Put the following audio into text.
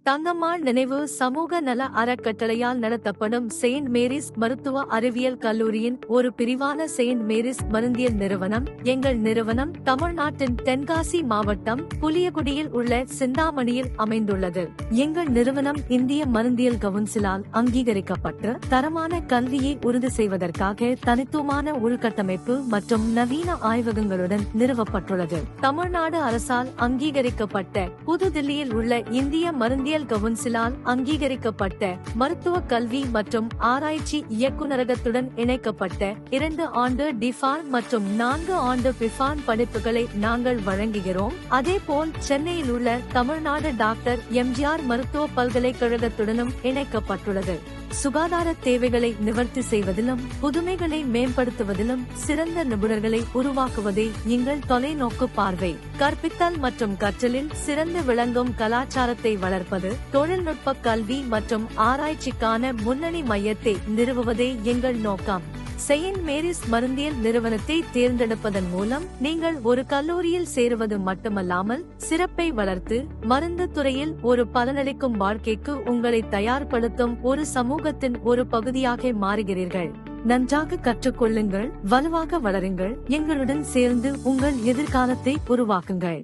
தங்கம்மாள் நினைவு சமூக நல அறக்கட்டளையால் நடத்தப்படும் செயின்ட் மேரிஸ் மருத்துவ அறிவியல் கல்லூரியின் ஒரு பிரிவான செயின்ட் மேரிஸ் மருந்தியல் நிறுவனம். எங்கள் நிறுவனம் தமிழ்நாட்டின் தென்காசி மாவட்டம் புளியகுடியில் உள்ள சிந்தாமணியில் அமைந்துள்ளது. எங்கள் நிறுவனம் இந்திய மருந்தியல் கவுன்சிலால் அங்கீகரிக்கப்பட்டு தரமான கல்வியை உறுதி செய்வதற்காக தனித்துவமான உள்கட்டமைப்பு மற்றும் நவீன ஆய்வகங்களுடன் நிறுவப்பட்டுள்ளது. தமிழ்நாடு அரசால் அங்கீகரிக்கப்பட்ட புதுதில்லியில் உள்ள இந்திய மருந்தியல் கவுன்சிலால் அங்கீகரிக்கப்பட்ட மருத்துவ கல்வி மற்றும் ஆராய்ச்சி இயக்குநரகத்துடன் இணைக்கப்பட்ட 2 ஆண்டு டிஃபான் மற்றும் 4 ஆண்டு பிஃபான் படிப்புகளை நாங்கள் வழங்குகிறோம். அதேபோல் சென்னையில் உள்ள தமிழ்நாடு டாக்டர் எம்ஜிஆர் மருத்துவ பல்கலைக்கழகத்துடனும் இணைக்கப்பட்டுள்ளது. சுகாதார தேவைகளை நிவர்த்தி செய்வதிலும் புதுமைகளை மேம்படுத்துவதிலும் சிறந்த நிபுணர்களை உருவாக்குவதே எங்கள் தொலைநோக்கு பார்வை. கற்பித்தல் மற்றும் கற்றலில் சிறந்து விளங்கும் கலாச்சாரத்தை வளர்ப்பது, தொழில்நுட்ப கல்வி மற்றும் ஆராய்ச்சிக்கான முன்னணி மையத்தை நிறுவுவதே எங்கள் நோக்கம். செயின்ட் மேரிஸ் மருந்தியல் நிறுவனத்தை தேர்ந்தெடுப்பதன் மூலம் நீங்கள் ஒரு கல்லூரியில் சேருவது மட்டுமல்லாமல் சிறப்பை வளர்த்து மருந்து துறையில் ஒரு பலனளிக்கும் வாழ்க்கைக்கு உங்களை தயார்படுத்தும் ஒரு சமூகத்தின் ஒரு பகுதியாக மாறுகிறீர்கள். நன்றாக கற்றுக்கொள்ளுங்கள், வலுவாக வளருங்கள், எங்களுடன் சேர்ந்து உங்கள் எதிர்காலத்தை உருவாக்குங்கள்.